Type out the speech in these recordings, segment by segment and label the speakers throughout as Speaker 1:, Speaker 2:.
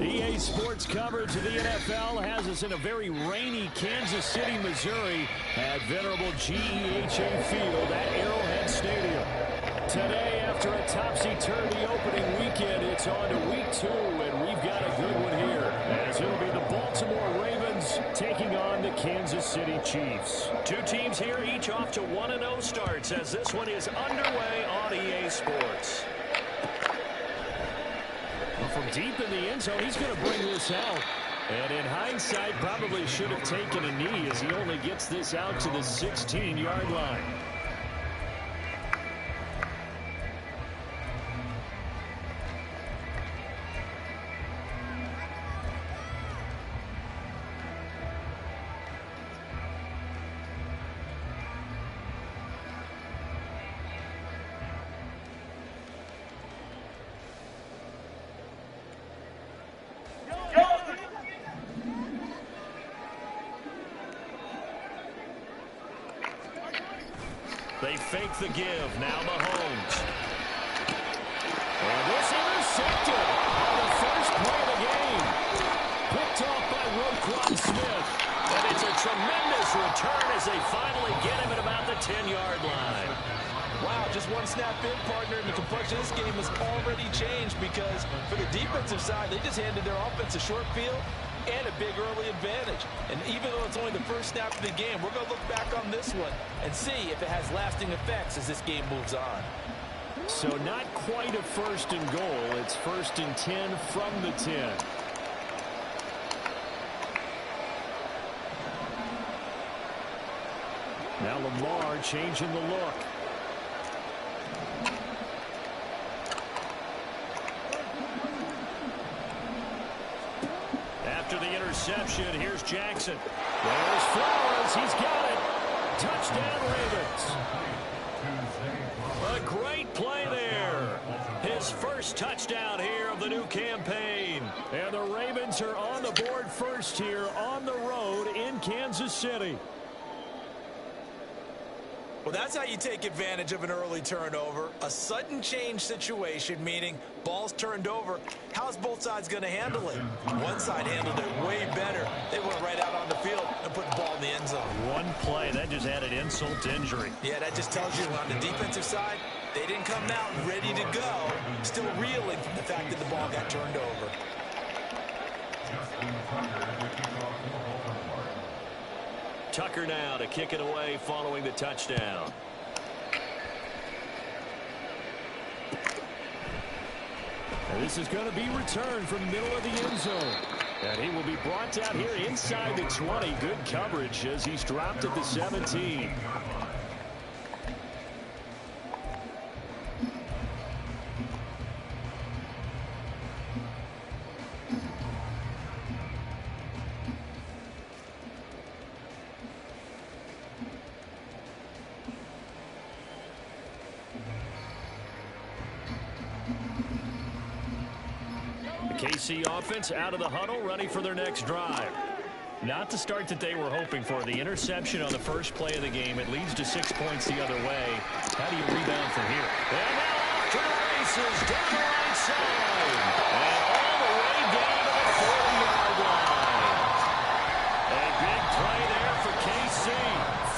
Speaker 1: EA Sports coverage of the NFL has us in a very rainy Kansas City, Missouri at venerable GEHA Field at Arrowhead Stadium. Today, after a topsy-turvy opening weekend, it's on to week 2, and we've got a good one here, as it'll be the Baltimore Ravens taking on the Kansas City Chiefs. Two teams here, each off to 1-0 starts, as this one is underway on EA Sports. From deep in the end zone, he's going to bring this out. And in hindsight, probably should have taken a knee, as he only gets this out to the 16-yard line. They fake the give. Now Mahomes. And this intercepted on the first play of the game. Picked off by Roquan Smith. And it's a tremendous return as they finally get him at about the 10-yard line.
Speaker 2: Wow, just one snap in, partner, and the complexion of this game has already changed because for the defensive side, they just handed their offense a short field and a big early advantage. And even though it's only the first snap of the game, we're going to look back on this one and see if it has lasting effects as this game moves on.
Speaker 1: So not quite a first and goal. It's 1st and 10 from the 10. Now Lamar changing the look. After the interception, here's Jackson. There's Flowers. He's got it. Touchdown, Ravens. A great play there. His first touchdown here of the new campaign. And the Ravens are on the board first here on the road in Kansas City.
Speaker 2: Well, that's how you take advantage of an early turnover. A sudden change situation, meaning ball's turned over. How's both sides going to handle it? One side handled it way better. They went right out on the field and put the ball in the end zone.
Speaker 1: One play, that just added insult to injury.
Speaker 2: Yeah, that just tells you on the defensive side, they didn't come out ready to go, still reeling from the fact that the ball got turned over.
Speaker 1: Tucker now to kick it away following the touchdown. And this is going to be returned from the middle of the end zone. And he will be brought down here inside the 20. Good coverage as he's dropped at the 17. KC offense out of the huddle, ready for their next drive. Not the start that they were hoping for. The interception on the first play of the game. It leads to 6 points the other way. How do you rebound from here? And now off to the races, down the right side. And all the way down to the 40-yard line. A big play there for KC.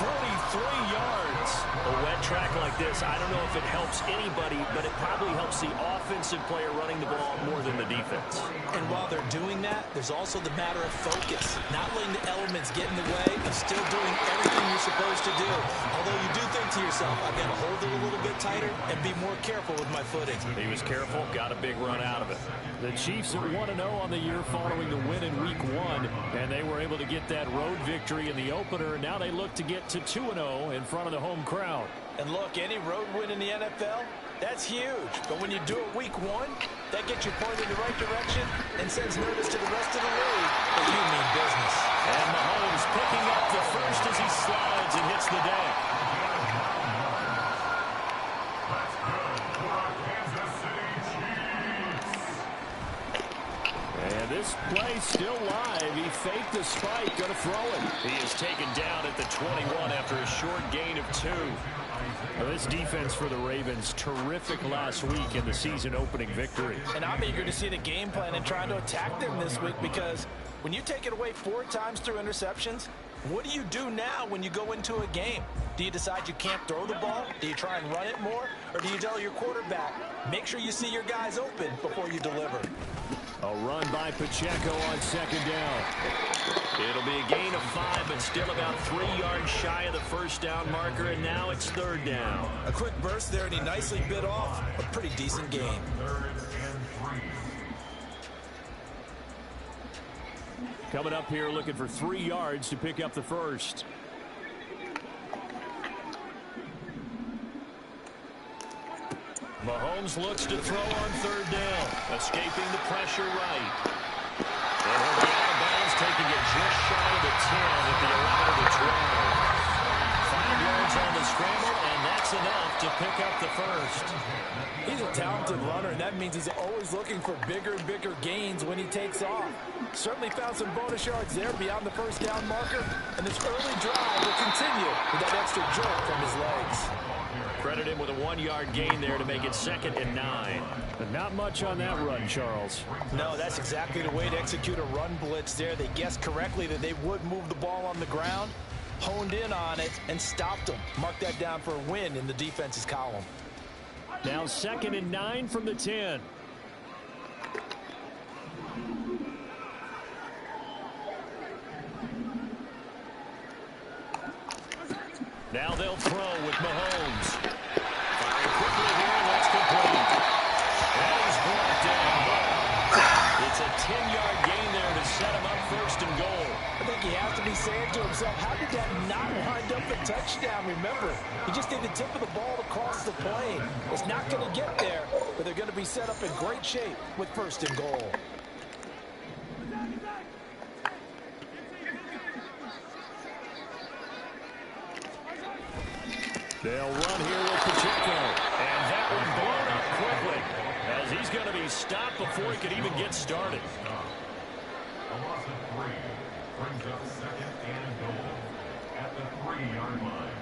Speaker 1: 43 yards. A wet track like this, I don't know if it helps anybody, but it probably helps the offensive player running the ball more than the defense.
Speaker 2: And while they're doing that, there's also the matter of focus. Not letting the elements get in the way and still doing everything you're supposed to do. Although you do think to yourself, I've got to hold it a little bit tighter and be more careful with my footing.
Speaker 1: He was careful, got a big run out of it. The Chiefs are 1-0 on the year following the win in Week 1, and they were able to get that road victory in the opener. Now they look to get to 2-0 in front of the home crowd.
Speaker 2: And look, any road win in the NFL, that's huge. But when you do it Week 1, that gets you pointed in the right direction and sends notice to the rest of the league that you mean business.
Speaker 1: And Mahomes picking up the first as he slides and hits the deck. And this play still live. He faked the spike, going to throw it. He is taken down at the 21 after a short gain of 2. Well, this defense for the Ravens, terrific last week in the season-opening victory.
Speaker 2: And I'm eager to see the game plan and trying to attack them this week, because when you take it away 4 times through interceptions, what do you do now when you go into a game? Do you decide you can't throw the ball? Do you try and run it more? Or do you tell your quarterback, make sure you see your guys open before you deliver?
Speaker 1: A run by Pacheco on second down. It'll be a gain of 5, but still about 3 yards shy of the first down marker, and now it's third down.
Speaker 2: A quick burst there, and he nicely bit off a pretty decent gain.
Speaker 1: Coming up here looking for 3 yards to pick up the first. Mahomes looks to throw on third down, escaping the pressure right. And he'll be out of bounds, taking it just shy of the 10 at the 11 of the 12. 5 yards on the scramble, and that's enough to pick up the first.
Speaker 2: He's a talented runner, and that means he's always looking for bigger and bigger gains when he takes off. Certainly found some bonus yards there beyond the first down marker, and this early drive will continue with that extra jolt from his legs.
Speaker 1: Credit him with a 1-yard gain there to make it 2nd and 9. But not much on that run, Charles.
Speaker 2: No, that's exactly the way to execute a run blitz there. They guessed correctly that they would move the ball on the ground, honed in on it, and stopped them. Mark that down for a win in the defense's column.
Speaker 1: Now 2nd and 9 from the 10. Now they'll throw with Mahomes. Firing quickly here, and that's complete. And he's brought down. It's a 10-yard gain there to set him up 1st and goal.
Speaker 2: I think he has to be saying to himself, how did that not wind up a touchdown? Remember, he just did the tip of the ball across the plane. It's not going to get there, but they're going to be set up in great shape with 1st and goal.
Speaker 1: They'll run here with Pacheco. And that one blown up quickly, as he's going to be stopped before he could even get started.
Speaker 3: A loss of 3 brings up 2nd and goal at the 3-yard line.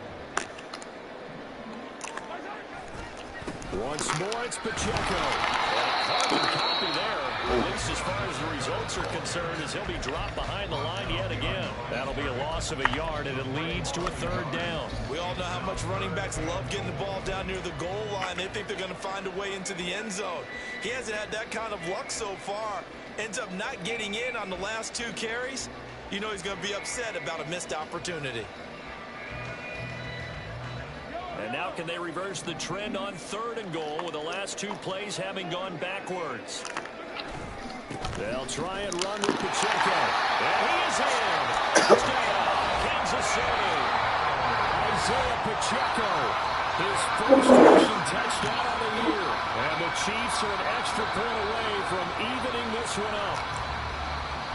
Speaker 1: Once more, it's Pacheco. And a carbon copy there, at least as far as the results are concerned, as he'll be dropped behind the line yet again. That'll be a loss of a yard, and it leads to a 3rd down.
Speaker 2: We all know how much running backs love getting the ball down near the goal line. They think they're going to find a way into the end zone. He hasn't had that kind of luck so far. Ends up not getting in on the last 2 carries. You know he's going to be upset about a missed opportunity.
Speaker 1: And now can they reverse the trend on 3rd and goal with the last 2 plays having gone backwards? They'll try and run with Pacheco. And he is in. Touchdown, Kansas City. Isaiah Pacheco, his first rushing touchdown of the year. And the Chiefs are an extra point away from evening this one up.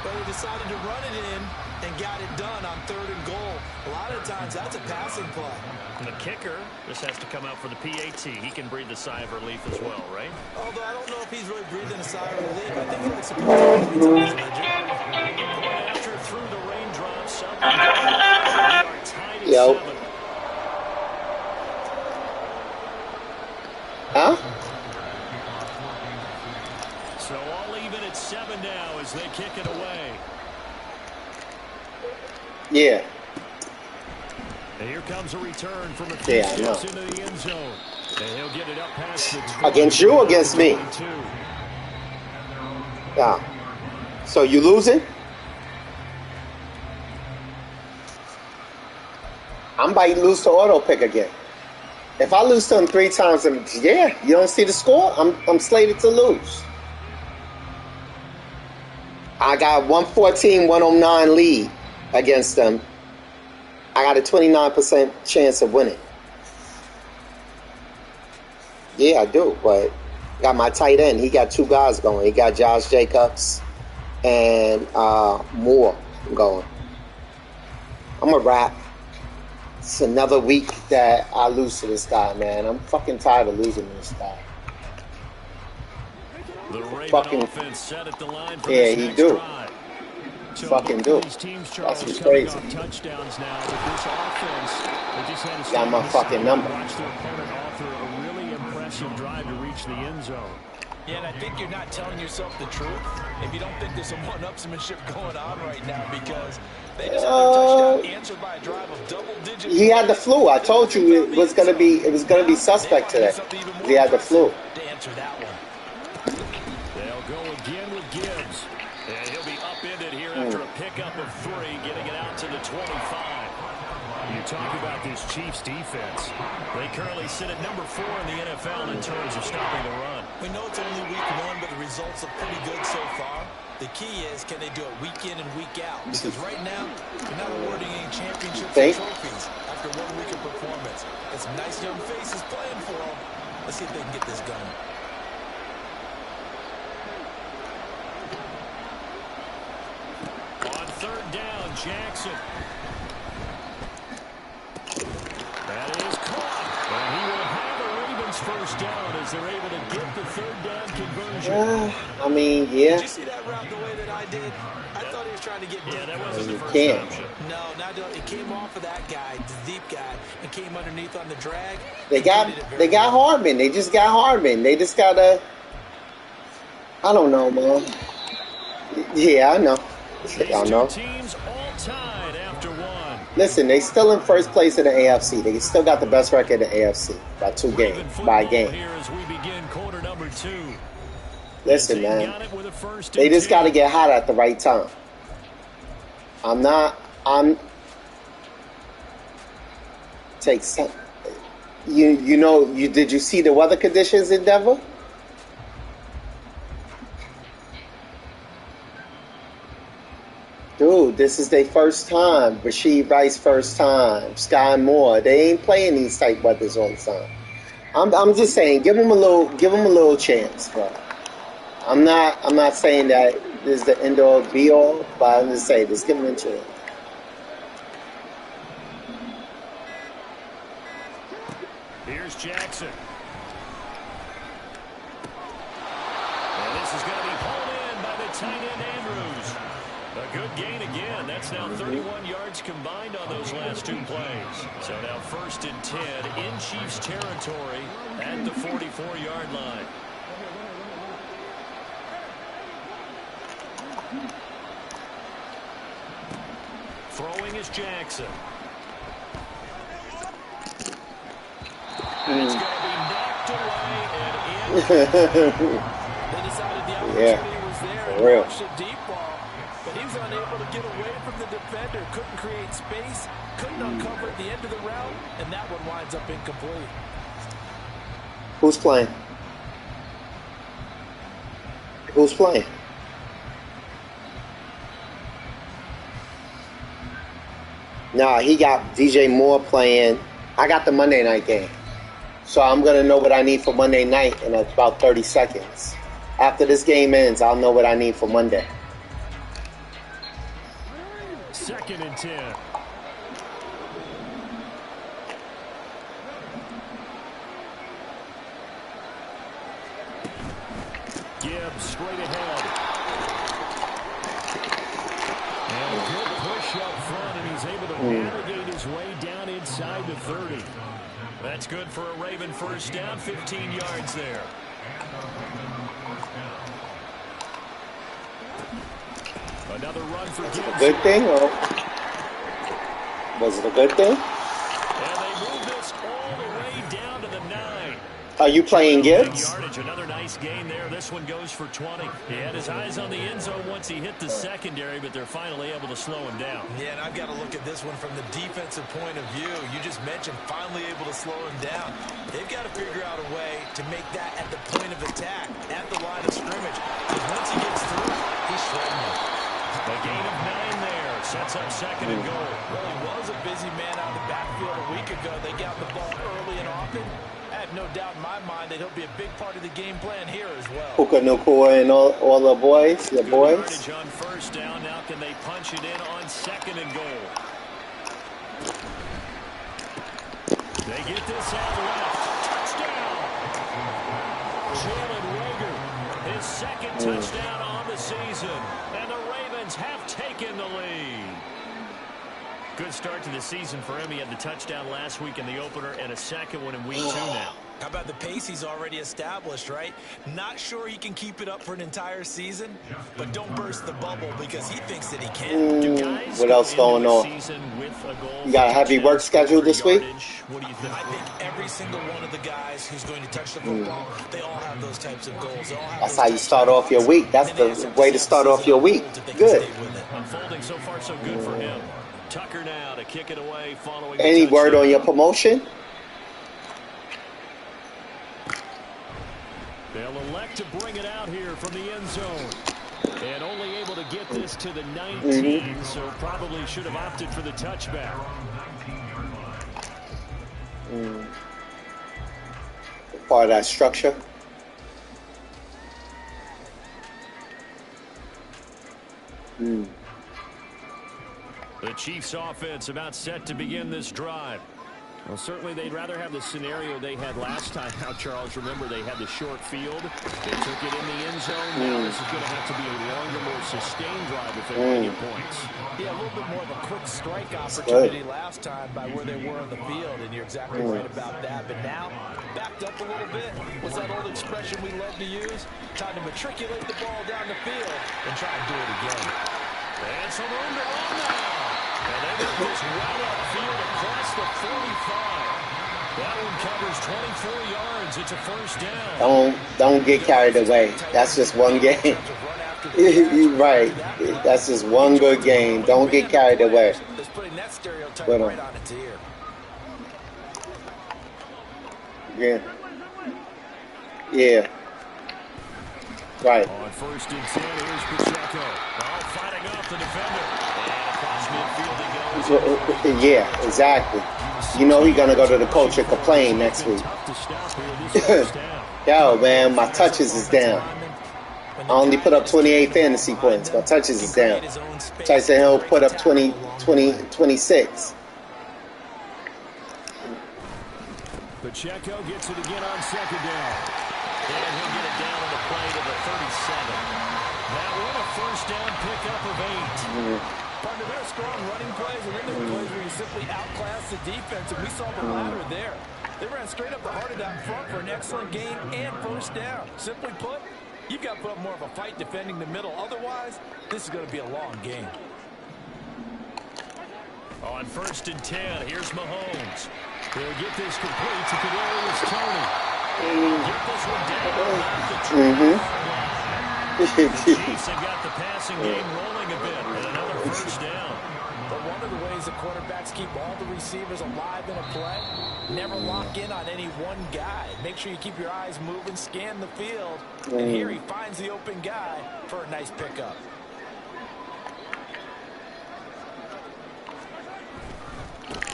Speaker 2: But he decided to run it in and got it done on 3rd and goal. A lot of times that's a passing play.
Speaker 1: And the kicker, this has to come out for the PAT. He can breathe the sigh of relief as well, right?
Speaker 2: Although I don't know if he's really breathing a sigh of relief. I think he likes to put it every time he's injured.
Speaker 1: Going after through the raindrops. We are tied at 7.
Speaker 4: Huh?
Speaker 1: So all even at 7 now as they kick it away.
Speaker 4: Yeah.
Speaker 1: And here comes a return from a few steps into the end zone. And he'll get it up past the 20.
Speaker 4: Against you or against me?
Speaker 1: 22.
Speaker 4: Yeah. So you losing? I'm about to lose to auto pick again. If I lose to him 3 times, then yeah, you don't see the score? I'm slated to lose. I got 114-109 lead against them. I got a 29% chance of winning. Yeah, I do, but got my tight end. He got 2 guys going. He got Josh Jacobs and Moore going. I'm a wrap. It's another week that I lose to this guy, man. I'm fucking tired of losing to this guy.
Speaker 1: The Raven offense set at the line for
Speaker 4: yeah,
Speaker 1: this
Speaker 4: he
Speaker 1: next
Speaker 4: do.
Speaker 1: Drive. So
Speaker 4: fucking
Speaker 1: both
Speaker 4: do.
Speaker 1: of these teams, Charles,
Speaker 4: That's what's
Speaker 1: coming
Speaker 4: crazy.
Speaker 1: off touchdowns now with this offense. They just had to
Speaker 4: Got my fucking number.
Speaker 1: watch their opponent offer a really impressive drive to reach the end zone.
Speaker 2: Yeah, and I think you're not telling yourself the truth if you don't think there's some one-upsmanship going on right now, because they just had their touchdown answered by a drive of double-digit.
Speaker 4: He had the flu. I told you it was gonna be suspect today. He had the flu.
Speaker 2: To answer that one.
Speaker 1: They'll go again with Gibbs. And he'll be upended here after a pickup of 3, getting it out to the 25. You talk about this Chiefs defense. They currently sit at number 4 in the NFL in terms of stopping the run.
Speaker 2: We know it's only week 1, but the results are pretty good so far. The key is, can they do it week in and week out? Because right now, you're not awarding any championships or trophies after 1 week of performance. Got some nice young faces playing for them. Let's see if they can get this going.
Speaker 1: On 3rd down, Jackson. That is caught. And he will have the Ravens first down as they're able to get the 3rd down conversion.
Speaker 4: I mean, yeah.
Speaker 2: Did you see that route the way that I did? I thought he was trying to get deep.
Speaker 1: Yeah, that wasn't the first option.
Speaker 2: No, it came off of that guy, the deep guy, and came underneath on the drag.
Speaker 4: They got Hardman. They just got Hardman. They just gotta. I don't know, man. Yeah, I know. I know.
Speaker 1: Teams all tied after 1.
Speaker 4: Listen, they still in first place in the AFC. They still got the best record in the AFC by 2 games, by a game.
Speaker 1: Here as we begin quarter number 2.
Speaker 4: Listen, man. They just got to get hot at the right time. Take some. Did you see the weather conditions in Denver? Dude, this is their first time. Rashid Rice first time. Sky Moore. They ain't playing these type weathers all the time. I'm just saying, give them a little chance, bro. I'm not saying that this is the end all be all, but I'm just saying, just give them a chance.
Speaker 1: Here's Jackson. And this is going to be pulled in by the tight end Andrews. A good gain again. That's now 31 yards combined on those last 2 plays. So now 1st and 10 in Chiefs territory at the 44-yard line. Throwing is Jackson. And it's going to be knocked away and in.
Speaker 2: They decided the opportunity was there and launched a deep ball, but he was unable to get away from the defender, couldn't create space, couldn't uncover at the end of the route, and that one winds up incomplete.
Speaker 4: Who's playing? Who's playing? Nah, he got DJ Moore playing. I got the Monday night game. So I'm going to know what I need for Monday night in about 30 seconds. After this game ends, I'll know what I need for Monday.
Speaker 1: 2nd and 10. Gibbs straight ahead. And a good push up front, and he's able to navigate his way down inside the 30. That's good for a Raven first down, 15 yards there. Another run for Gibbs.
Speaker 4: A good thing, or was it a good thing?
Speaker 1: And they move this all the way down to the 9.
Speaker 4: Are you playing Gibbs?
Speaker 1: Yardage, another nice gain there. This one goes for 20. He had his eyes on the end zone once he hit the secondary, but they're finally able to slow him down.
Speaker 2: Yeah, and I've got to look at this one from the defensive point of view. You just mentioned finally able to slow him down. They've got to figure out a way to make that at the point of attack, at the line of scrimmage. Because once he gets through, he's shredding it.
Speaker 1: A gain of 9 there. Sets up 2nd and goal.
Speaker 2: Well, he was a busy man out of the backfield a week ago. They got the ball early and often. I have no doubt in my mind that he'll be a big part of the game plan here as well.
Speaker 4: Puka Nacua and all the boys, the boys.
Speaker 1: Yardage on 1st down. Now can they punch it in on 2nd and goal? They get this out left. Touchdown! Jalen Rager, his 2nd touchdown on the season. And the Ravens have taken back in the lead. Good start to the season for him. He had the touchdown last week in the opener and a second one in week 2 now.
Speaker 2: How about the pace he's already established, right? Not sure he can keep it up for an entire season, but don't burst the bubble because he thinks that he can.
Speaker 4: What else going on? You got a heavy work schedule this week?
Speaker 2: What do you think? I think every single one of the guys who's going to touch the football, they all have those types of goals.
Speaker 4: That's how you start off your week. That's the way to start off your week. Good.
Speaker 1: Unfolding so far so good for him. Tucker now to kick it away following.
Speaker 4: Any word on your promotion?
Speaker 1: They'll elect to bring it out here from the end zone. And only able to get this to the 19, so probably should have opted for the touchback.
Speaker 4: Part of that structure.
Speaker 1: The Chiefs offense about set to begin this drive. Well, certainly they'd rather have the scenario they had last time out, Charles. Remember, they had the short field. They took it in the end zone. Now this is going to have to be a longer, more sustained drive if they want to get points.
Speaker 2: Yeah, a little bit more of a quick strike opportunity last time by where they were on the field, and you're exactly right about that. But now, backed up a little bit. What's that old expression we love to use? Time to matriculate the ball down the field and try and do it again.
Speaker 1: And some room to run now. And they get this well upfield across the 45. That one covers 24 yards. It's a first down.
Speaker 4: Don't get carried away. That's just one game. You're right. That's just one good game. Don't get carried away.
Speaker 2: Just putting that stereotype right on its ear.
Speaker 4: Yeah. Right.
Speaker 1: On first and 10, here's Pacheco. All fighting off the defender. And across midfield he goes.
Speaker 4: Yeah, exactly. You know he's going to go to the coach and complain next week. Yo, man, my touches is down. I only put up 28 fantasy points. My touches is down. Tyson Hill put up 26.
Speaker 1: Pacheco gets it again on second down. And he'll get it down on the play to the 37. That one a first down pickup of 8.
Speaker 2: Partner, there are strong running plays, and then there were plays where you simply outclass the defense, and we saw the latter there. They ran straight up the heart of that front for an excellent gain and first down. Simply put, you've got to put up more of a fight defending the middle. Otherwise, this is going to be a long game.
Speaker 1: On first and 10, here's Mahomes. He'll get this complete to Kadarius Toney. Get this one down. The Chiefs have got the passing game rolling a bit. And another first down.
Speaker 2: But one of the ways the quarterbacks keep all the receivers alive in a play, never lock in on any one guy. Make sure you keep your eyes moving, scan the field. And here he finds the open guy for a nice pickup.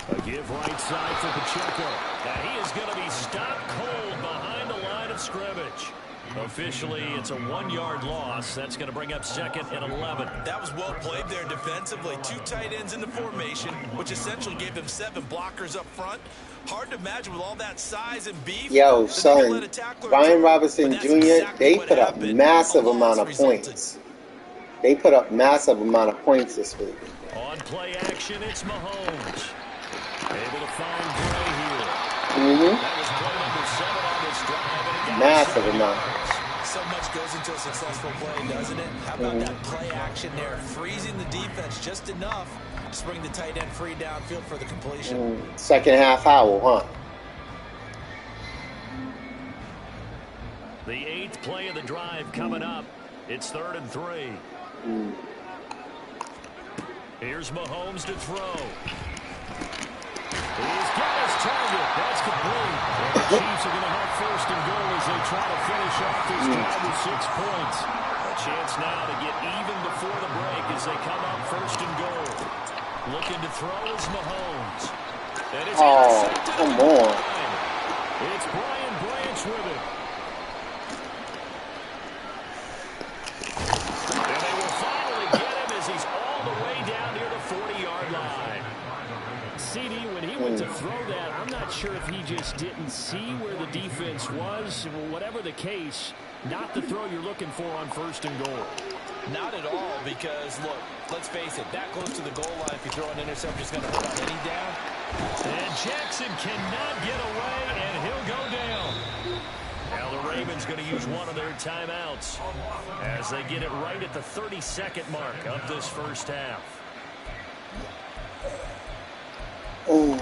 Speaker 1: A give right side for Pacheco. Now he is going to be stopped cold behind the line of scrimmage. Officially, it's a 1-yard loss. That's going to bring up second and 11.
Speaker 2: That was well played there defensively. 2 tight ends in the formation, which essentially gave them 7 blockers up front. Hard to imagine with all that size and beef.
Speaker 4: Yo, son, Brian Robinson Jr., they put up massive amount of points. They put up massive amount of points this week.
Speaker 1: On play action, it's Mahomes. Able to find Gray here. That was play number 7 on this drive.
Speaker 4: Massive amount.
Speaker 2: So much goes into a successful play, doesn't it? How about that play action there? Freezing the defense just enough to bring the tight end free downfield for the completion.
Speaker 4: Second half howl, huh?
Speaker 1: The 8th play of the drive coming up. It's 3rd and 3. Here's Mahomes to throw. He's got his target. That's complete. And the Chiefs are going to have first and goal as they try to finish off this drive with 6 points. A chance now to get even before the break as they come up first and goal. Looking to throw is Mahomes. And it's intercepted.
Speaker 4: Come on.
Speaker 1: It's Brian Branch with it. And they will finally get him as he's all the way down near the 40-yard line. CD, when he went to throw that, I'm not sure if he just didn't see where the defense was. Whatever the case, not the throw you're looking for on first and goal.
Speaker 2: Not at all, because, look, let's face it, that close to the goal line, if you throw an interception, it's going to hurt on any down.
Speaker 1: And Jackson cannot get away, and he'll go down. Now the Ravens going to use one of their timeouts as they get it right at the 30-second mark of this first half.
Speaker 4: Oh.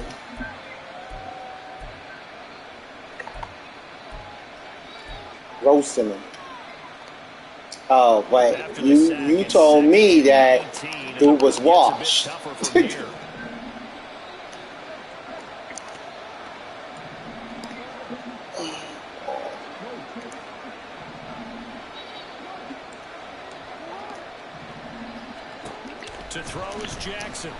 Speaker 4: Roasting him. Oh, but you told me that dude was washed.
Speaker 1: To throw is Jackson.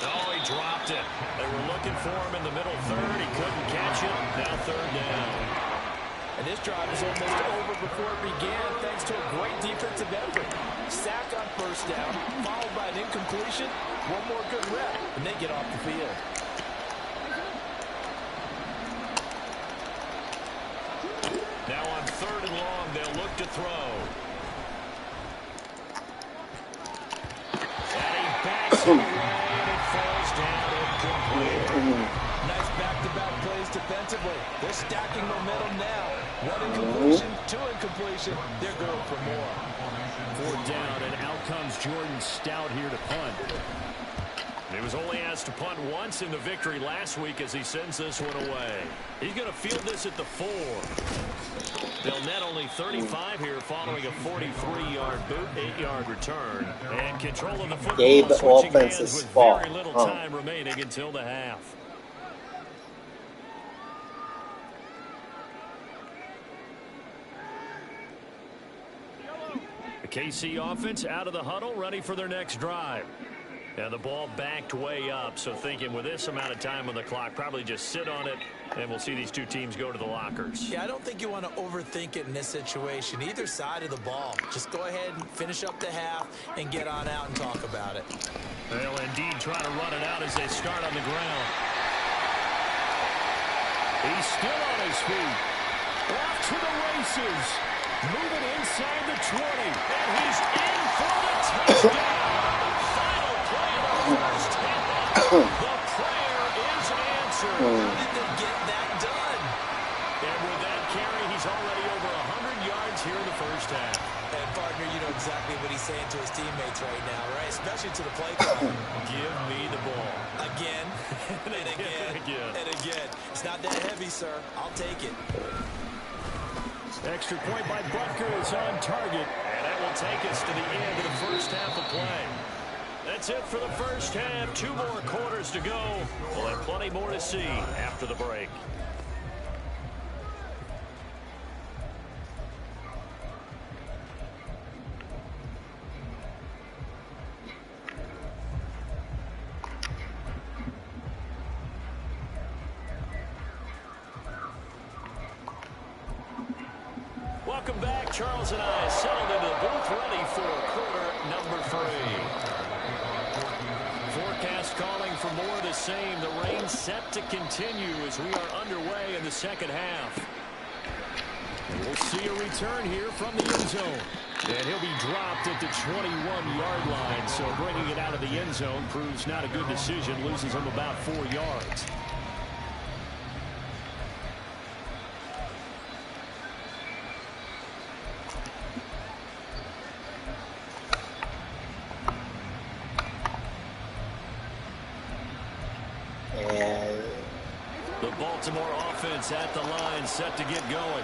Speaker 1: Oh, he dropped it. They were looking for him in the middle third. He couldn't catch it. Now third down.
Speaker 2: And this drive is almost over before it began, thanks to a great defensive effort. Sack on first down, followed by an incompletion. One more good rep, and they get off the field.
Speaker 1: Now on third and long, they'll look to throw. And he backs it away, and it falls down incomplete.
Speaker 2: Nice back-to-back plays defensively. They're stacking momentum now. One incompletion, two incompletion. They're going for more.
Speaker 1: Fourth down, and out comes Jordan Stout here to punt. He was only asked to punt once in the victory last week as he sends this one away. He's going to field this at the 4. They'll net only 35 here following a 43-yard boot, 8-yard return. And control of the football
Speaker 4: Gave the
Speaker 1: switching
Speaker 4: offense
Speaker 1: hands
Speaker 4: a
Speaker 1: with
Speaker 4: spot.
Speaker 1: very little time remaining until the half. The KC offense out of the huddle, ready for their next drive. And the ball backed way up, so thinking with this amount of time on the clock, probably just sit on it, and we'll see these two teams go to the lockers.
Speaker 2: Yeah, I don't think you want to overthink it in this situation. Either side of the ball. Just go ahead and finish up the half and get on out and talk about it.
Speaker 1: They'll indeed try to run it out as they start on the ground. He's still on his feet. Off to the races. Moving inside the 20. And he's in for the touchdown. Final play of the first half. The prayer is answered.
Speaker 2: How did they get that done?
Speaker 1: And with that carry, he's already over 100 yards here in the first half.
Speaker 2: And, partner, you know exactly what he's saying to his teammates right now, right? Especially to the play call.
Speaker 1: Give me the ball.
Speaker 2: Again, and again, and again. It's not that heavy, sir. I'll take it.
Speaker 1: Extra point by Butker is on target. And that will take us to the end of the first half of play. That's it for the first half. 2 more quarters to go. We'll have plenty more to see after the break. Welcome back. Charles and I settled into the booth ready for quarter number 3. Forecast calling for more of the same. The rain set to continue as we are underway in the second half. And we'll see a return here from the end zone. And he'll be dropped at the 21-yard line. So bringing it out of the end zone proves not a good decision. Loses him about 4 yards. The Baltimore offense at the line, set to get going.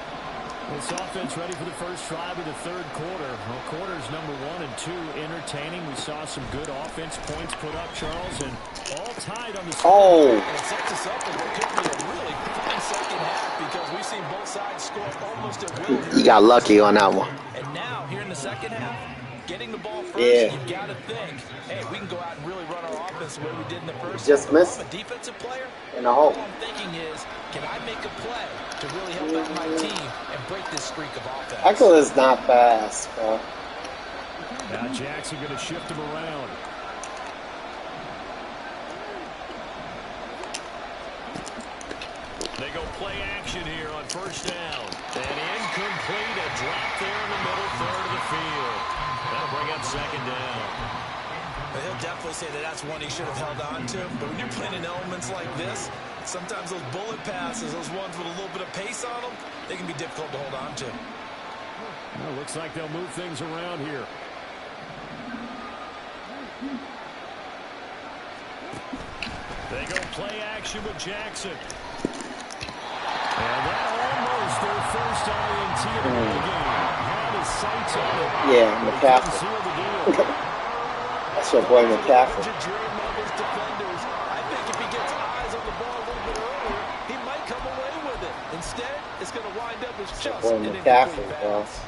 Speaker 1: This offense ready for the first drive of the third quarter. Well, quarters number 1 and 2 entertaining. We saw some good offense points put up, Charles, and all tied on the score.
Speaker 4: Oh.
Speaker 2: And it sets us up for what could be a really fun second half because we've seen both sides score almost at will.
Speaker 4: You got lucky on that one.
Speaker 2: And now, here in the second half, getting the ball first, you've got to think, hey, we can go out and really run our offense the way we did in the first.
Speaker 4: Just missed.
Speaker 2: I'm a defensive player.
Speaker 4: In a hole.
Speaker 2: All I'm thinking is, can I make a play to really help out my team and break this streak of offense?
Speaker 4: Actually, it's not fast, bro.
Speaker 1: Now Jackson going to shift him around. They go play action here on first down. And incomplete, a drop there in the middle second down.
Speaker 2: He'll definitely say that that's one he should have held on to. But when you're playing in elements like this, sometimes those bullet passes, those ones with a little bit of pace on them, they can be difficult to hold on to.
Speaker 1: Well, looks like they'll move things around here. They go play action with Jackson. And that almost their first INT of the game. Had his sights on it.
Speaker 4: Yeah, McCaffrey. That's your boy McCaffrey.
Speaker 2: I think if he gets eyes on the ball a little bit earlier, he might come away with it. Instead, it's going to wind up as just
Speaker 4: boy
Speaker 2: an
Speaker 4: McCaffrey,
Speaker 2: incomplete
Speaker 4: bro.
Speaker 2: pass.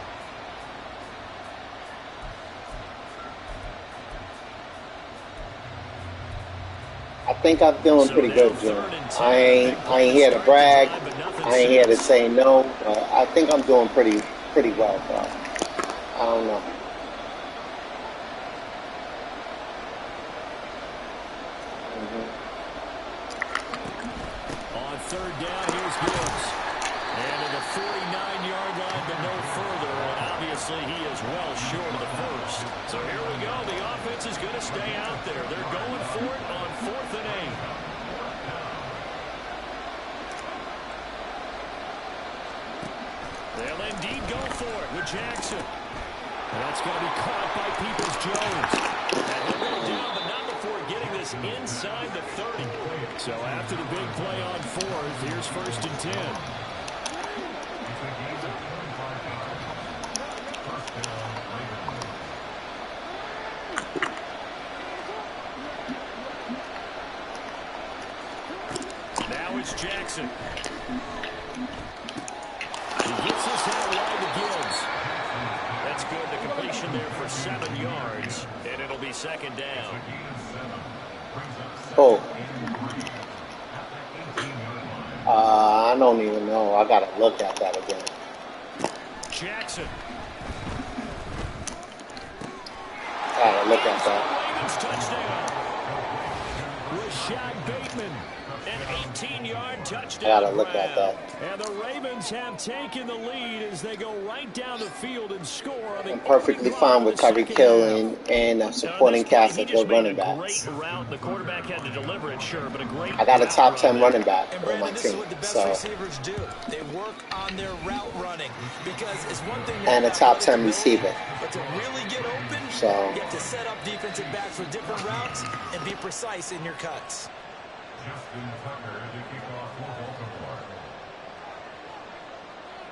Speaker 4: I think I'm doing pretty good, Jim. I ain't here to brag. I ain't here to say no. But I think I'm doing pretty well, bro. I don't know.
Speaker 1: On third down, here's Gibbs. And to the 49-yard line, but no further. And obviously, he is well short of the first. So here we go. The offense is going to stay out there. They're going for it on 4th and 8. They'll indeed go for it with Jackson. And that's going to be caught by Peoples-Jones. And he'll go down, but not before getting this inside the 30. So after the big play on 4th, here's 1st and 10. Now it's Jackson. He gets this out wide to Gibbs. That's good. The completion there for 7 yards. And it'll be 2nd down.
Speaker 4: Oh. I don't even know. I got to look at that again.
Speaker 1: Jackson.
Speaker 4: I got to look at that.
Speaker 1: Ravens touchdown. Rashad Bateman. An 18-yard touchdown.
Speaker 4: I got to look at that.
Speaker 1: And the Ravens have taken the lead as they go right down the field and score.
Speaker 4: I'm perfectly fine with Tyreek Hill and supporting cast as good running backs.
Speaker 1: Great route. The quarterback had to deliver it, sure, but a great.
Speaker 4: I got a top 10 running back
Speaker 2: And
Speaker 4: on my
Speaker 2: Brandon, this is
Speaker 4: team,
Speaker 2: what the best
Speaker 4: so
Speaker 2: receivers do. They work on their route running because it's one thing.
Speaker 4: and a top 10 receiver.
Speaker 2: But to really get open,
Speaker 4: So
Speaker 2: you have to set up defensive backs for different routes and be precise in your cuts.
Speaker 3: Justin Tucker to kick off for Baltimore.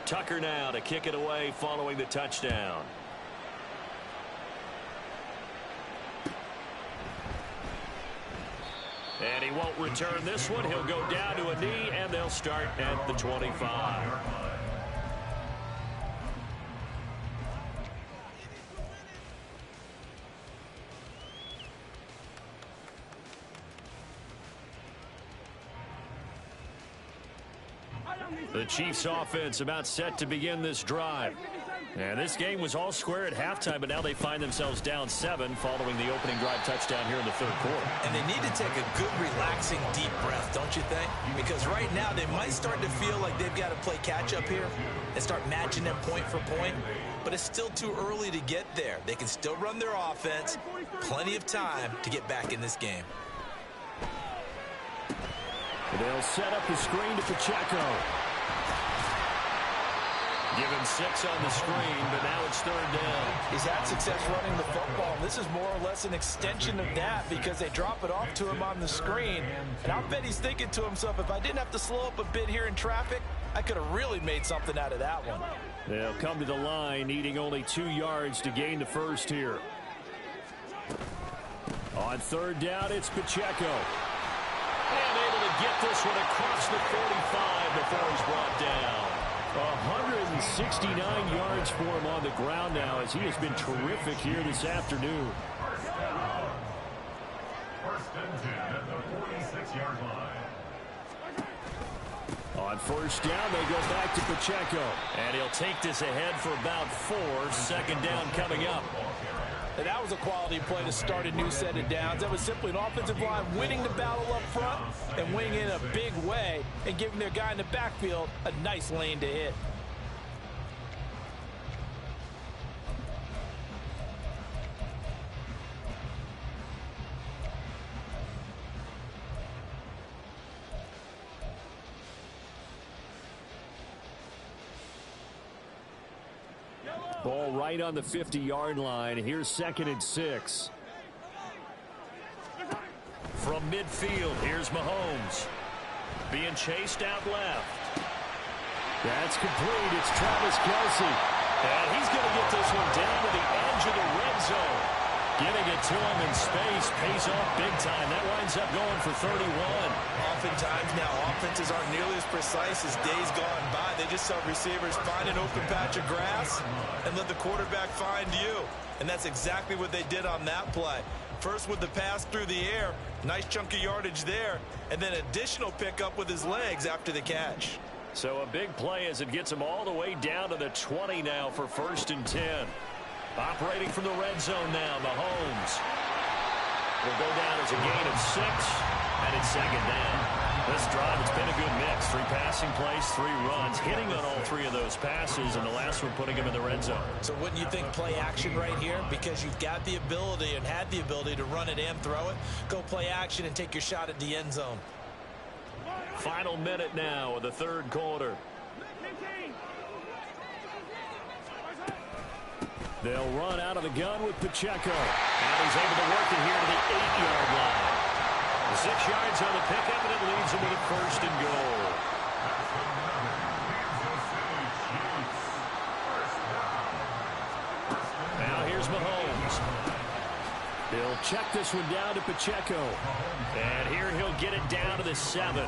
Speaker 1: Tucker now to kick it away following the touchdown. And he won't return this one. He'll go down to a knee, and they'll start at the 25. The Chiefs offense about set to begin this drive. And this game was all square at halftime, but now they find themselves down 7 following the opening drive touchdown here in the 3rd quarter.
Speaker 2: And they need to take a good, relaxing, deep breath, don't you think? Because right now they might start to feel like they've got to play catch-up here and start matching them point for point. But it's still too early to get there. They can still run their offense. Plenty of time to get back in this game.
Speaker 1: They'll set up the screen to Pacheco. Give him 6 on the screen, but now it's 3rd down.
Speaker 2: He's had success running the football. This is more or less an extension of that because they drop it off to him on the screen. And I'll bet he's thinking to himself, if I didn't have to slow up a bit here in traffic, I could have really made something out of that one.
Speaker 1: They'll come to the line, needing only 2 yards to gain the first here. On 3rd down, it's Pacheco. And able to get this one across the 45 before he's brought down. 169 yards for him on the ground now as he has been terrific here this afternoon.
Speaker 3: First and 10 at the 46-yard line.
Speaker 1: On 1st down, they go back to Pacheco. And he'll take this ahead for about 4. 2nd down coming up.
Speaker 2: And that was a quality play to start a new set of downs. That was simply an offensive line winning the battle up front and winning in a big way and giving their guy in the backfield a nice lane to hit.
Speaker 1: Ball right on the 50-yard line. Here's 2nd and 6. From midfield, here's Mahomes. Being chased out left. That's complete. It's Travis Kelce. And he's going to get this one down to the edge of the red zone. Giving it to him in space. Pays off big time. That winds up going for 31.
Speaker 2: Oftentimes now, offenses aren't nearly as precise as days gone by. They just tell receivers, find an open patch of grass and let the quarterback find you. And that's exactly what they did on that play. First with the pass through the air. Nice chunk of yardage there. And then additional pickup with his legs after the catch.
Speaker 1: So a big play as it gets him all the way down to the 20 now for 1st and 10. Operating from the red zone now, Mahomes will go down as a gain of 6, and it's 2nd down. This drive, it's been a good mix. 3 passing plays, 3 runs, hitting on all 3 of those passes, and the last one putting him in the red zone.
Speaker 2: So wouldn't you think play action right here? Because you've got the ability and had the ability to run it and throw it. Go play action and take your shot at the end zone.
Speaker 1: Final minute now of the 3rd quarter. They'll run out of the gun with Pacheco. And he's able to work it here to the 8-yard line. 6 yards on the pickup, and it leads him with a 1st and goal. Now here's Mahomes. He'll check this one down to Pacheco. And here he'll get it down to the 7.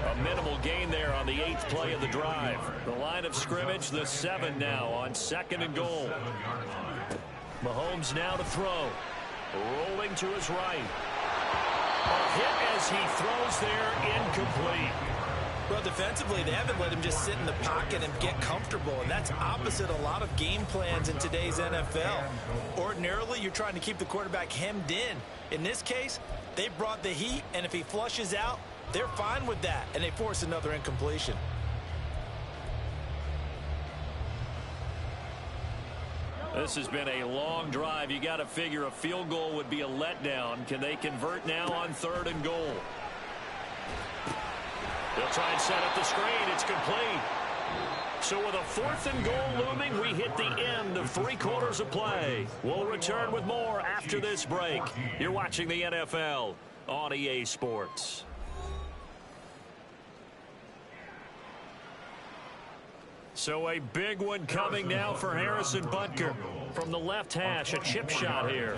Speaker 1: A minimal gain there on the 8th play of the drive. The line of scrimmage, the 7 now on 2nd and goal. Mahomes now to throw. Rolling to his right. A hit as he throws there, incomplete.
Speaker 2: Well, defensively, they haven't let him just sit in the pocket and get comfortable, and that's opposite a lot of game plans in today's NFL. Ordinarily, you're trying to keep the quarterback hemmed in. In this case, they brought the heat, and if he flushes out, they're fine with that, and they force another incompletion.
Speaker 1: This has been a long drive. You got to figure a field goal would be a letdown. Can they convert now on 3rd and goal? They'll try and set up the screen. It's complete. So with a 4th and goal looming, we hit the end of 3 quarters of play. We'll return with more after this break. You're watching the NFL on EA Sports. So a big one coming now for Harrison Butker. From the left hash, a chip shot here.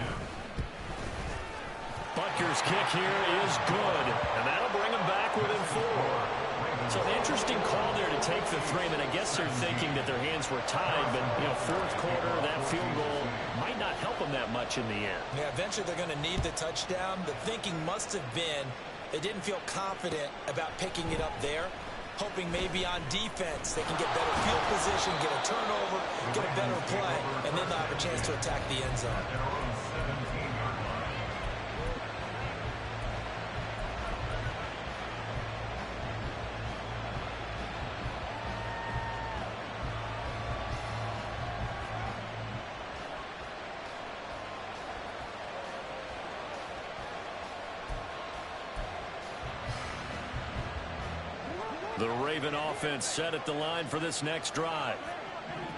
Speaker 1: Butker's kick here is good, and that'll bring him back within 4. So an interesting call there to take the 3. And I guess they're thinking that their hands were tied, but, 4th quarter, that field goal might not help them that much in the end.
Speaker 2: Yeah, eventually they're going to need the touchdown. The thinking must have been they didn't feel confident about picking it up there. Hoping maybe on defense they can get better field position, get a turnover, get a better play, and then they'll have a chance to attack the end zone.
Speaker 1: The Raven offense set at the line for this next drive.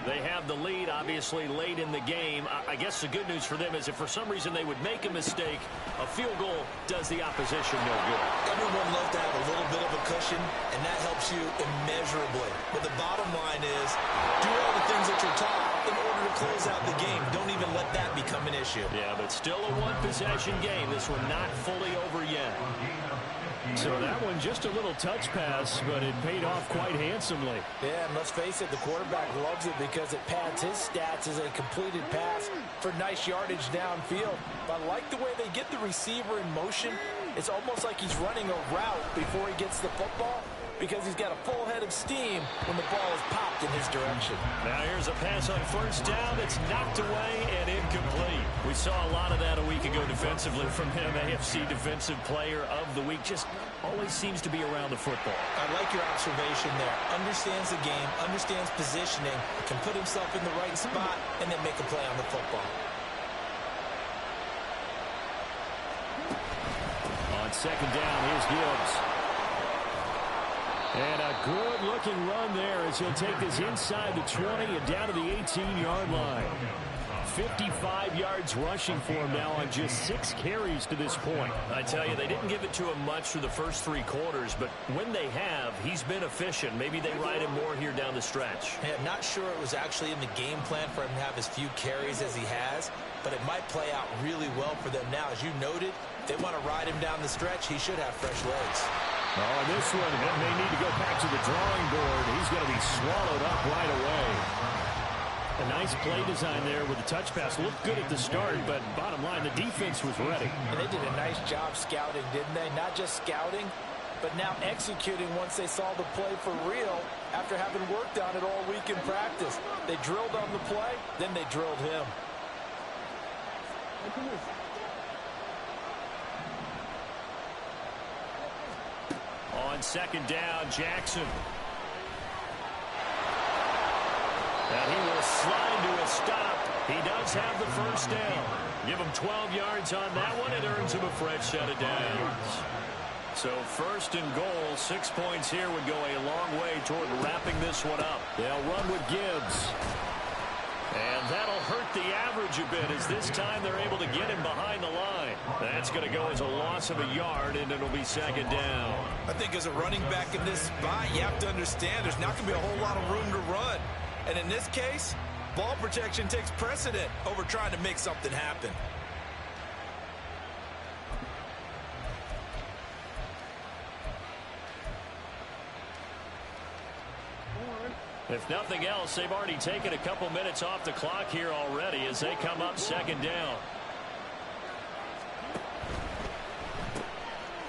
Speaker 1: They have the lead, obviously, late in the game. I guess the good news for them is if for some reason they would make a mistake, a field goal does the opposition no good.
Speaker 2: Everyone loves to have a little bit of a cushion, and that helps you immeasurably. But the bottom line is, do all the things that you're taught in order to close out the game. Don't even let that become an issue.
Speaker 1: Yeah, but still a one-possession game. This one not fully over yet. So that one just a little touch pass, but it paid off quite handsomely.
Speaker 2: Yeah, and let's face it, the quarterback loves it because it pads his stats as a completed pass for nice yardage downfield. But I like the way they get the receiver in motion. It's almost like he's running a route before he gets the football because he's got a full head of steam when the ball is popped in his direction.
Speaker 1: Now here's a pass on 1st down that's knocked away and incomplete. We saw a lot of that a week ago defensively from him. AFC Defensive Player of the Week. Just always seems to be around the football.
Speaker 2: I like your observation there. Understands the game, understands positioning, can put himself in the right spot, and then make a play on the football.
Speaker 1: On 2nd down, here's Gibbs. And a good-looking run there as he'll take this inside the 20 and down to the 18-yard line. 55 yards rushing for him now on just 6 carries to this point.
Speaker 2: I tell you, they didn't give it to him much through the first 3 quarters, but when they have, he's been efficient. Maybe they ride him more here down the stretch.
Speaker 5: Hey, I'm not sure it was actually in the game plan for him to have as few carries as he has, but it might play out really well for them now. As you noted, if they want to ride him down the stretch, he should have fresh legs.
Speaker 1: Oh, this one, that may need to go back to the drawing board. He's going to be swallowed up right away. A nice play design there with the touch pass. Looked good at the start, but bottom line, the defense was ready.
Speaker 5: And they did a nice job scouting, didn't they? Not just scouting, but now executing once they saw the play for real after having worked on it all week in practice. They drilled on the play, then they drilled him.
Speaker 1: On second down, Jackson. And he will slide to a stop. He does have the first down. Give him 12 yards on that one. It earns him a fresh set of downs. So first and goal, 6 points here would go a long way toward wrapping this one up. They'll run with Gibbs. And that'll hurt the average a bit as this time they're able to get him behind the line. That's going to go as a loss of a yard, and it'll be second down.
Speaker 2: I think as a running back in this spot, you have to understand there's not going to be a whole lot of room to run. And in this case, ball protection takes precedent over trying to make something happen.
Speaker 1: If nothing else, they've already taken a couple minutes off the clock here already as they come up second down.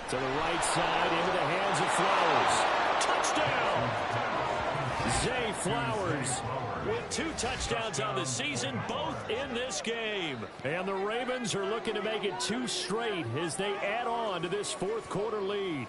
Speaker 1: To the right side, into the hands of Flowers. Touchdown! Zay Flowers with 2 touchdowns on the season, both in this game. And the Ravens are looking to make it 2 straight as they add on to this fourth quarter lead.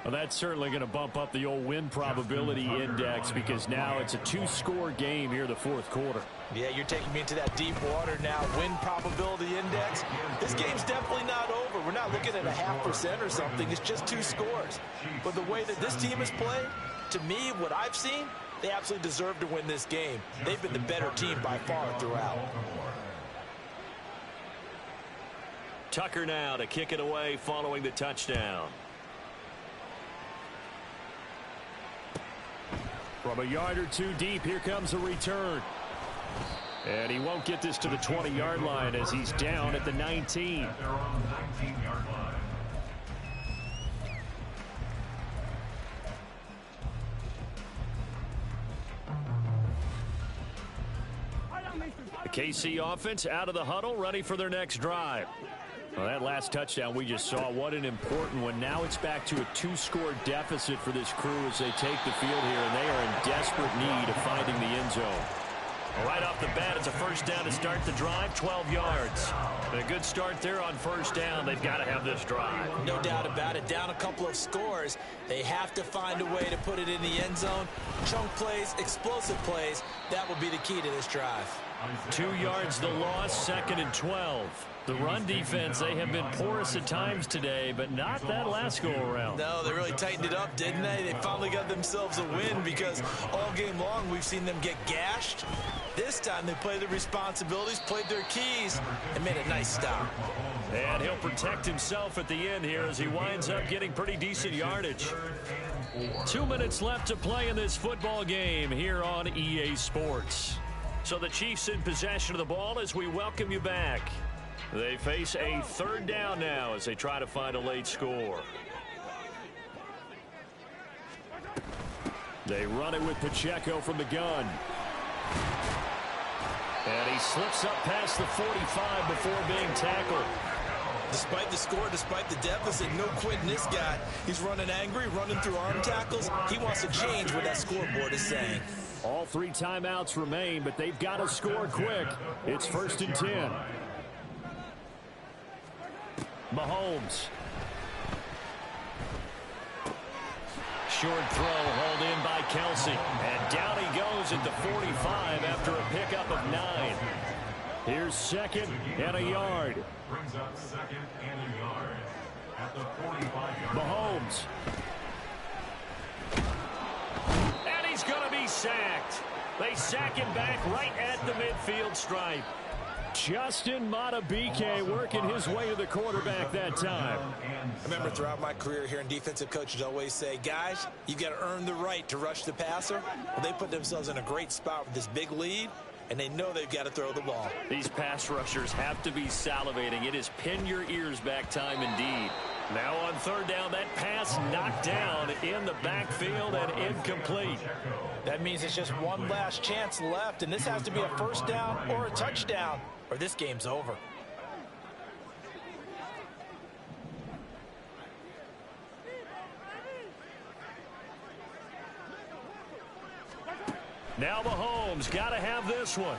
Speaker 1: Well, that's certainly going to bump up the old win probability index because now it's a 2-score game here the fourth quarter.
Speaker 5: Yeah, you're taking me into that deep water now. Win probability index. This game's definitely not over. We're not looking at a 0.5% or something. It's just 2 scores. But the way that this team has played, to me, what I've seen, they absolutely deserve to win this game. They've been the better team by far throughout.
Speaker 1: Tucker now to kick it away following the touchdown. From a yard or 2 deep, here comes a return. And he won't get this to the 20-yard line as he's down at the 19.
Speaker 3: They're on the 19-yard line.
Speaker 1: The KC offense out of the huddle, ready for their next drive. Well, that last touchdown we just saw, what an important one. Now it's back to a 2-score deficit for this crew as they take the field here, and they are in desperate need of finding the end zone. Right off the bat, it's a first down to start the drive, 12 yards. And a good start there on first down. They've got to have this drive.
Speaker 5: No doubt about it. Down a couple of scores. They have to find a way to put it in the end zone. Chunk plays, explosive plays. That will be the key to this drive.
Speaker 1: 2 yards the loss, 2nd and 12. The run defense, they have been porous at times today, but not that last go-around.
Speaker 2: No, they really tightened it up, didn't they? They finally got themselves a win because all game long we've seen them get gashed. This time they played their responsibilities, played their keys, and made a nice stop.
Speaker 1: And he'll protect himself at the end here as he winds up getting pretty decent yardage. 2 minutes left to play in this football game here on EA Sports. So the Chiefs in possession of the ball as we welcome you back. They face a third down now as they try to find a late score. They run it with Pacheco from the gun. And he slips up past the 45 before being tackled.
Speaker 2: Despite the score, despite the deficit, no quitting this guy. He's running angry, running through arm tackles. He wants to change what that scoreboard is saying.
Speaker 1: All 3 timeouts remain, but they've got to score quick. It's 1st and 10. Mahomes. Short throw hauled in by Kelsey. And down he goes at the 45 after a pickup of 9. Here's 2nd and a yard.
Speaker 3: Brings up 2nd and a yard at the 45-yard line.
Speaker 1: Mahomes. he's going to be sacked. They sack him back right at the midfield stripe. Justin Matabike working his way to the quarterback that time.
Speaker 5: I remember throughout my career hearing defensive coaches always say, guys, you got to earn the right to rush the passer. Well, they put themselves in a great spot with this big lead, and they know they've got to throw the ball.
Speaker 1: These pass rushers have to be salivating. It is pin your ears back time indeed. Now on third down, that pass knocked down in the backfield and incomplete.
Speaker 5: That means it's just one last chance left, and this has to be a first down or a touchdown, or this game's over.
Speaker 1: Now Mahomes got to have this one.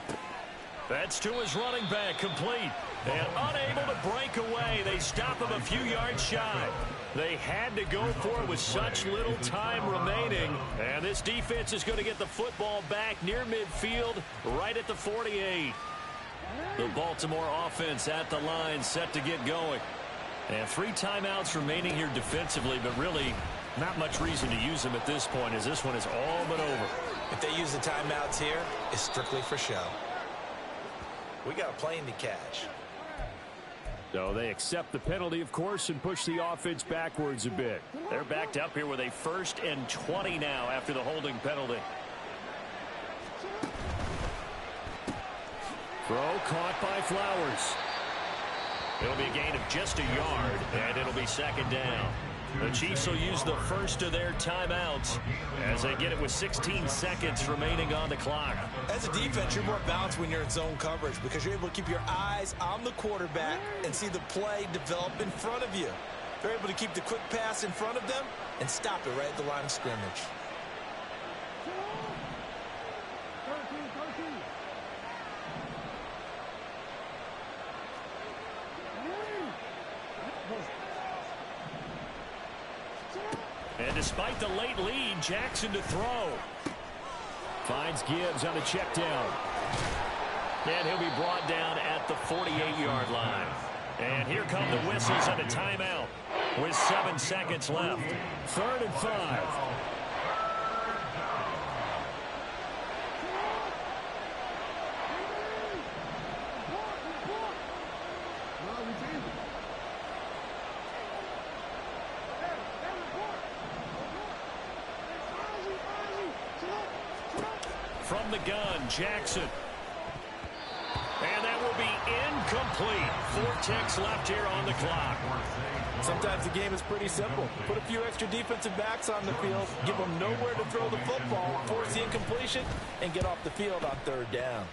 Speaker 1: That's to his running back, complete. And unable to break away. They stop him a few yards shy. They had to go for it with such little time remaining. And this defense is going to get the football back near midfield, right at the 48. The Baltimore offense at the line, set to get going. And 3 timeouts remaining here defensively, but really not much reason to use them at this point, as this one is all but over.
Speaker 5: If they use the timeouts here, it's strictly for show. We got a plane to catch.
Speaker 1: So they accept the penalty, of course, and push the offense backwards a bit. They're backed up here with a 1st and 20 now after the holding penalty. Throw caught by Flowers. It'll be a gain of just a yard, and it'll be 2nd down. The Chiefs will use the first of their timeouts as they get it with 16 seconds remaining on the clock.
Speaker 5: As a defense, you're more balanced when you're in zone coverage because you're able to keep your eyes on the quarterback and see the play develop in front of you. They're able to keep the quick pass in front of them and stop it right at the line of scrimmage.
Speaker 1: And despite the late lead, Jackson to throw. Finds Gibbs on a check down. And he'll be brought down at the 48-yard line. And here come the whistles and a timeout with 7 seconds left. 3rd and 5. From the gun, Jackson. And that will be incomplete. 4 ticks left here on the clock.
Speaker 2: Sometimes the game is pretty simple. Put a few extra defensive backs on the field, give them nowhere to throw the football, force the incompletion, and get off the field on 3rd down.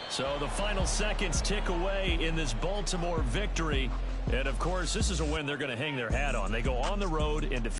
Speaker 1: So the final seconds tick away in this Baltimore victory. And, of course, this is a win they're going to hang their hat on. They go on the road and defeat